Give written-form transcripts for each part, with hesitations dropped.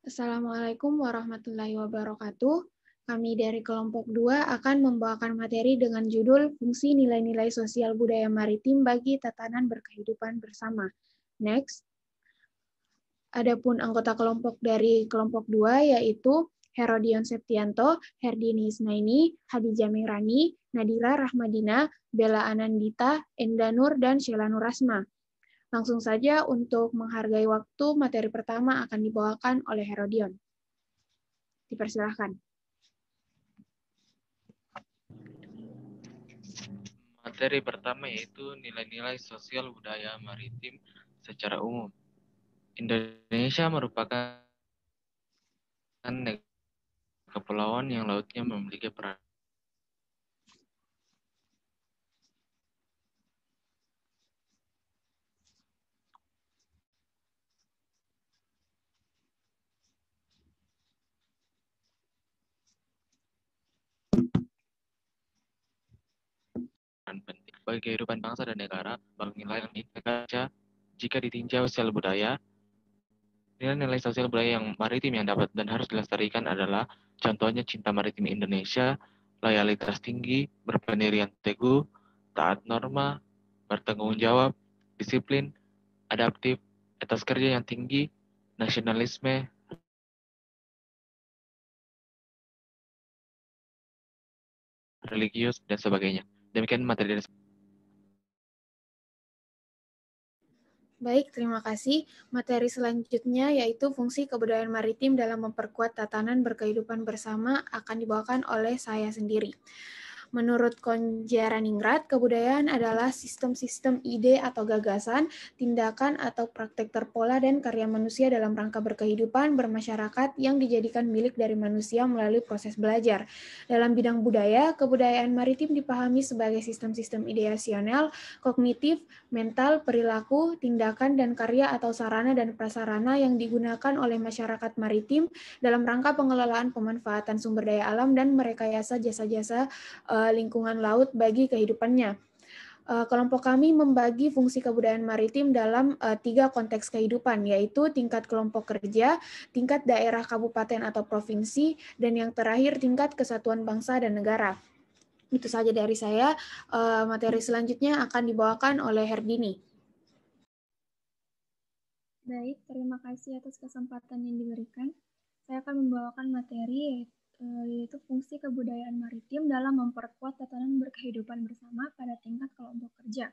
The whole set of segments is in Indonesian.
Assalamualaikum warahmatullahi wabarakatuh. Kami dari kelompok 2 akan membawakan materi dengan judul Fungsi Nilai-Nilai Sosial Budaya Maritim bagi Tatanan Berkehidupan Bersama. Next. Adapun anggota kelompok dari kelompok 2 yaitu Herodion Septianto, Herdini Isnaini, Hadijah Mehrani, Nadira Rahmadina, Bella Anandita, Enda Nur, dan Sheila Nurasma. Langsung saja untuk menghargai waktu, materi pertama akan dibawakan oleh Herodion. Dipersilahkan. Materi pertama yaitu nilai-nilai sosial budaya maritim secara umum. Indonesia merupakan negara kepulauan yang lautnya memiliki peran penting bagi kehidupan bangsa dan negara. Nilai jika ditinjau sosial budaya, nilai-nilai sosial budaya yang maritim yang dapat dan harus dilestarikan adalah contohnya cinta maritim Indonesia, loyalitas tinggi, berpendirian teguh, taat norma, bertanggung jawab, disiplin, adaptif, etos kerja yang tinggi, nasionalisme, religius, dan sebagainya. Demikian materi dari Baik, terima kasih. Materi selanjutnya yaitu fungsi kebudayaan maritim dalam memperkuat tatanan berkehidupan bersama akan dibawakan oleh saya sendiri. Menurut Konjaraningrat, kebudayaan adalah sistem-sistem ide atau gagasan, tindakan atau praktek terpola dan karya manusia dalam rangka berkehidupan bermasyarakat yang dijadikan milik dari manusia melalui proses belajar. Dalam bidang budaya, kebudayaan maritim dipahami sebagai sistem-sistem ideasional, kognitif, mental, perilaku, tindakan, dan karya atau sarana dan prasarana yang digunakan oleh masyarakat maritim dalam rangka pengelolaan pemanfaatan sumber daya alam dan merekayasa jasa-jasa lingkungan laut bagi kehidupannya. Kelompok kami membagi fungsi kebudayaan maritim dalam 3 konteks kehidupan, yaitu tingkat kelompok kerja, tingkat daerah kabupaten atau provinsi, dan yang terakhir tingkat kesatuan bangsa dan negara. Itu saja dari saya. Materi selanjutnya akan dibawakan oleh Herdini. Baik, terima kasih atas kesempatan yang diberikan. Saya akan membawakan materi yaitu fungsi kebudayaan maritim dalam memperkuat tatanan berkehidupan bersama pada tingkat kelompok kerja.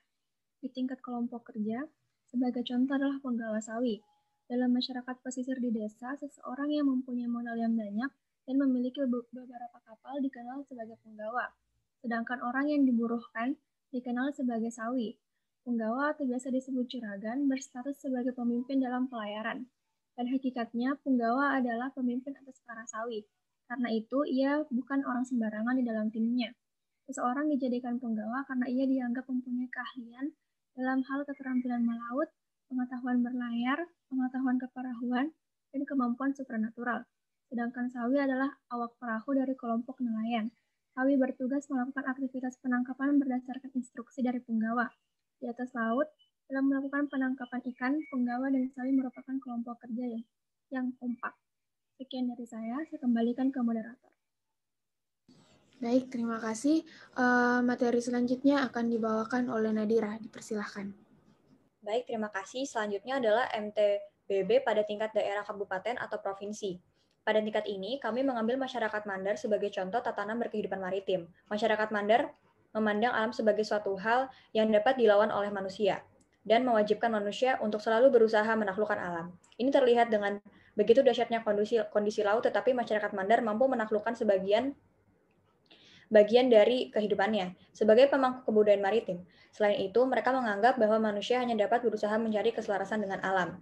Di tingkat kelompok kerja, sebagai contoh adalah penggawa sawi. Dalam masyarakat pesisir di desa, seseorang yang mempunyai modal yang banyak dan memiliki beberapa kapal dikenal sebagai penggawa. Sedangkan orang yang diburuhkan dikenal sebagai sawi. Penggawa atau biasa disebut juragan berstatus sebagai pemimpin dalam pelayaran. Pada hakikatnya, penggawa adalah pemimpin atas para sawi. Karena itu, ia bukan orang sembarangan di dalam timnya. Seseorang dijadikan penggawa karena ia dianggap mempunyai keahlian dalam hal keterampilan melaut, pengetahuan berlayar, pengetahuan keperahuan, dan kemampuan supranatural. Sedangkan sawi adalah awak perahu dari kelompok nelayan. Sawi bertugas melakukan aktivitas penangkapan berdasarkan instruksi dari penggawa. Di atas laut, dalam melakukan penangkapan ikan, penggawa dan sawi merupakan kelompok kerja yang kompak. Sekian dari saya kembalikan ke moderator. Baik, terima kasih. Materi selanjutnya akan dibawakan oleh Nadira. Dipersilahkan. Baik, terima kasih. Selanjutnya adalah MTBB pada tingkat daerah kabupaten atau provinsi. Pada tingkat ini, kami mengambil masyarakat Mandar sebagai contoh tatanan berkehidupan maritim. Masyarakat Mandar memandang alam sebagai suatu hal yang dapat dilawan oleh manusia dan mewajibkan manusia untuk selalu berusaha menaklukkan alam. Ini terlihat dengan begitu dahsyatnya kondisi laut, tetapi masyarakat Mandar mampu menaklukkan bagian dari kehidupannya sebagai pemangku kebudayaan maritim. Selain itu, mereka menganggap bahwa manusia hanya dapat berusaha mencari keselarasan dengan alam.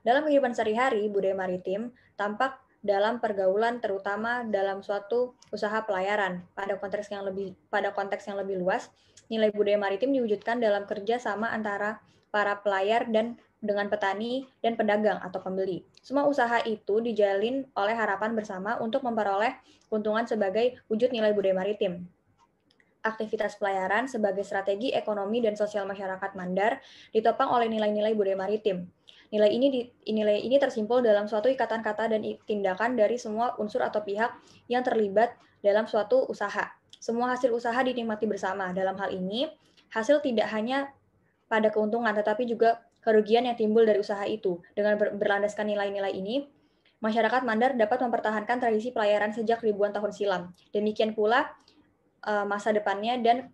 Dalam kehidupan sehari-hari, budaya maritim tampak dalam pergaulan, terutama dalam suatu usaha pelayaran. Pada konteks yang lebih luas, nilai budaya maritim diwujudkan dalam kerja sama antara para pelayar dan dengan petani dan pedagang atau pembeli. Semua usaha itu dijalin oleh harapan bersama untuk memperoleh keuntungan sebagai wujud nilai budaya maritim. Aktivitas pelayaran sebagai strategi ekonomi dan sosial masyarakat Mandar ditopang oleh nilai-nilai budaya maritim. Nilai ini tersimpul dalam suatu ikatan kata dan tindakan dari semua unsur atau pihak yang terlibat dalam suatu usaha. Semua hasil usaha dinikmati bersama. Dalam hal ini, hasil tidak hanya pada keuntungan, tetapi juga kerugian yang timbul dari usaha itu. Dengan berlandaskan nilai-nilai ini, masyarakat Mandar dapat mempertahankan tradisi pelayaran sejak ribuan tahun silam. Demikian pula masa depannya dan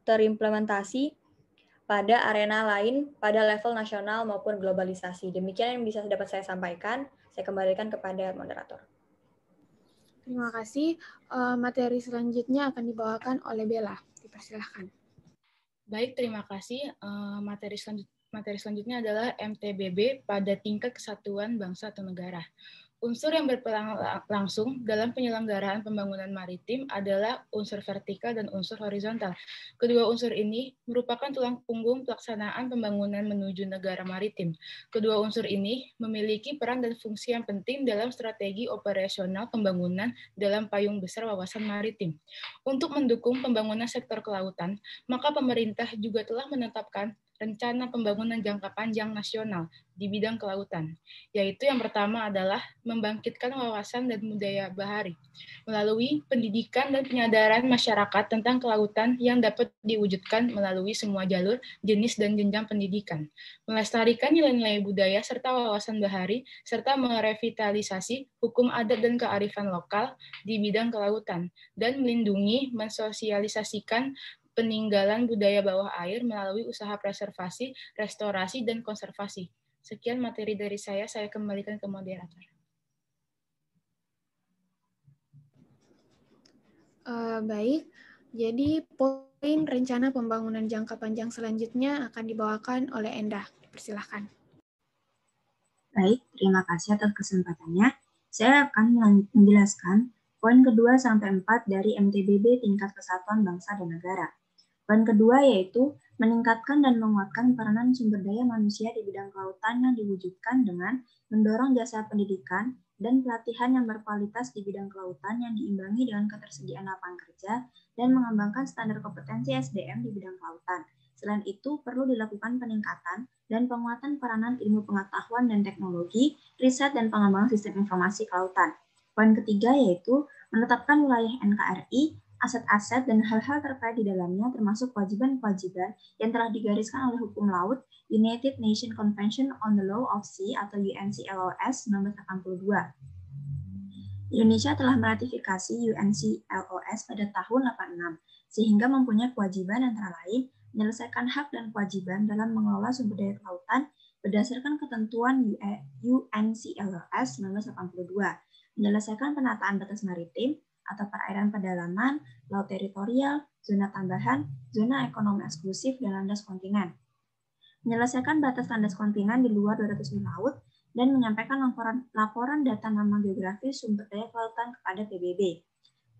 terimplementasi pada arena lain pada level nasional maupun globalisasi. Demikian yang bisa dapat saya sampaikan. Saya kembalikan kepada moderator. Terima kasih. Materi selanjutnya akan dibawakan oleh Bella. Dipersilahkan. Baik, terima kasih. Materi selanjutnya adalah MTBB pada tingkat kesatuan bangsa atau negara. Unsur yang berperan langsung dalam penyelenggaraan pembangunan maritim adalah unsur vertikal dan unsur horizontal. Kedua unsur ini merupakan tulang punggung pelaksanaan pembangunan menuju negara maritim. Kedua unsur ini memiliki peran dan fungsi yang penting dalam strategi operasional pembangunan dalam payung besar wawasan maritim. Untuk mendukung pembangunan sektor kelautan, maka pemerintah juga telah menetapkan rencana pembangunan jangka panjang nasional di bidang kelautan, yaitu yang pertama adalah membangkitkan wawasan dan budaya bahari melalui pendidikan dan penyadaran masyarakat tentang kelautan yang dapat diwujudkan melalui semua jalur, jenis, dan jenjang pendidikan, melestarikan nilai-nilai budaya serta wawasan bahari, serta merevitalisasi hukum adat dan kearifan lokal di bidang kelautan, dan melindungi, mensosialisasikan peninggalan budaya bawah air melalui usaha preservasi, restorasi, dan konservasi. Sekian materi dari saya kembalikan ke moderator. Baik, jadi poin rencana pembangunan jangka panjang selanjutnya akan dibawakan oleh Endah. Persilahkan. Baik, terima kasih atas kesempatannya. Saya akan menjelaskan poin kedua sampai 4 dari MTBB tingkat kesatuan bangsa dan negara. Poin kedua yaitu meningkatkan dan menguatkan peranan sumber daya manusia di bidang kelautan yang diwujudkan dengan mendorong jasa pendidikan dan pelatihan yang berkualitas di bidang kelautan yang diimbangi dengan ketersediaan lapangan kerja dan mengembangkan standar kompetensi SDM di bidang kelautan. Selain itu, perlu dilakukan peningkatan dan penguatan peranan ilmu pengetahuan dan teknologi, riset dan pengembangan sistem informasi kelautan. Poin ketiga yaitu menetapkan wilayah NKRI, aset-aset dan hal-hal terkait di dalamnya termasuk kewajiban-kewajiban yang telah digariskan oleh hukum laut United Nations Convention on the Law of Sea atau UNCLOS 1982. Indonesia telah meratifikasi UNCLOS pada tahun 86 sehingga mempunyai kewajiban antara lain menyelesaikan hak dan kewajiban dalam mengelola sumber daya kelautan berdasarkan ketentuan UNCLOS 1982, menyelesaikan penataan batas maritim atau perairan pedalaman, laut teritorial, zona tambahan, zona ekonomi eksklusif, dan landas kontinen. Menyelesaikan batas landas kontinen di luar 200 mil laut, dan menyampaikan laporan data nama geografis sumber daya kelautan kepada PBB.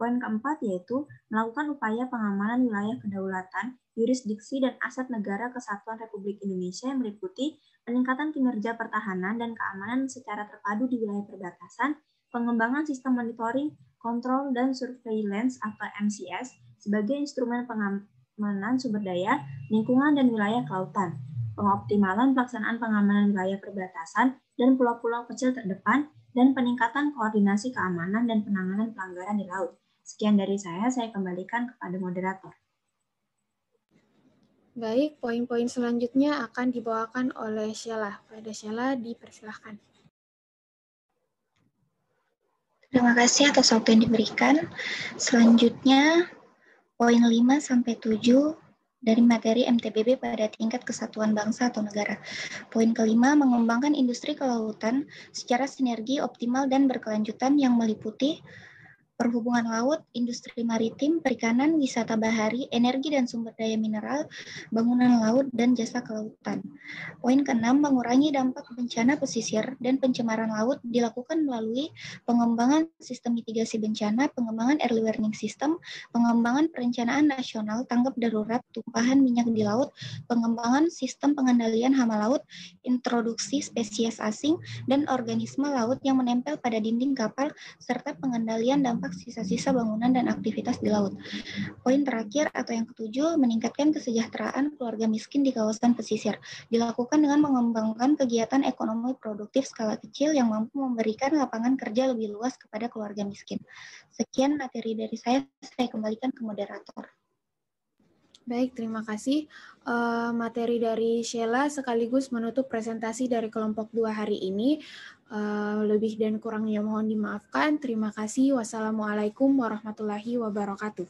Poin keempat yaitu melakukan upaya pengamanan wilayah kedaulatan, yurisdiksi, dan aset negara kesatuan Republik Indonesia yang meliputi peningkatan kinerja pertahanan dan keamanan secara terpadu di wilayah perbatasan, pengembangan sistem monitoring, kontrol, dan surveillance atau MCS sebagai instrumen pengamanan sumber daya, lingkungan, dan wilayah kelautan, pengoptimalan pelaksanaan pengamanan wilayah perbatasan dan pulau-pulau kecil terdepan, dan peningkatan koordinasi keamanan dan penanganan pelanggaran di laut. Sekian dari saya kembalikan kepada moderator. Baik, poin-poin selanjutnya akan dibawakan oleh Sheila. Pada Sheila, dipersilahkan. Terima kasih atas waktu yang diberikan. Selanjutnya, poin 5 sampai 7 dari materi MTBB pada tingkat kesatuan bangsa atau negara. Poin kelima, mengembangkan industri kelautan secara sinergi optimal dan berkelanjutan yang meliputi perhubungan laut, industri maritim, perikanan, wisata bahari, energi dan sumber daya mineral, bangunan laut, dan jasa kelautan. Poin keenam, mengurangi dampak bencana pesisir dan pencemaran laut dilakukan melalui pengembangan sistem mitigasi bencana, pengembangan early warning system, pengembangan perencanaan nasional tanggap darurat tumpahan minyak di laut, pengembangan sistem pengendalian hama laut, introduksi spesies asing dan organisme laut yang menempel pada dinding kapal, serta pengendalian dampak dampak sisa-sisa bangunan dan aktivitas di laut. Poin terakhir atau yang ketujuh, meningkatkan kesejahteraan keluarga miskin di kawasan pesisir. Dilakukan dengan mengembangkan kegiatan ekonomi produktif skala kecil yang mampu memberikan lapangan kerja lebih luas kepada keluarga miskin. Sekian materi dari saya kembalikan ke moderator. Baik, terima kasih. Materi dari Sheila sekaligus menutup presentasi dari kelompok 2 hari ini. Lebih dan kurangnya mohon dimaafkan. Terima kasih. Wassalamualaikum warahmatullahi wabarakatuh.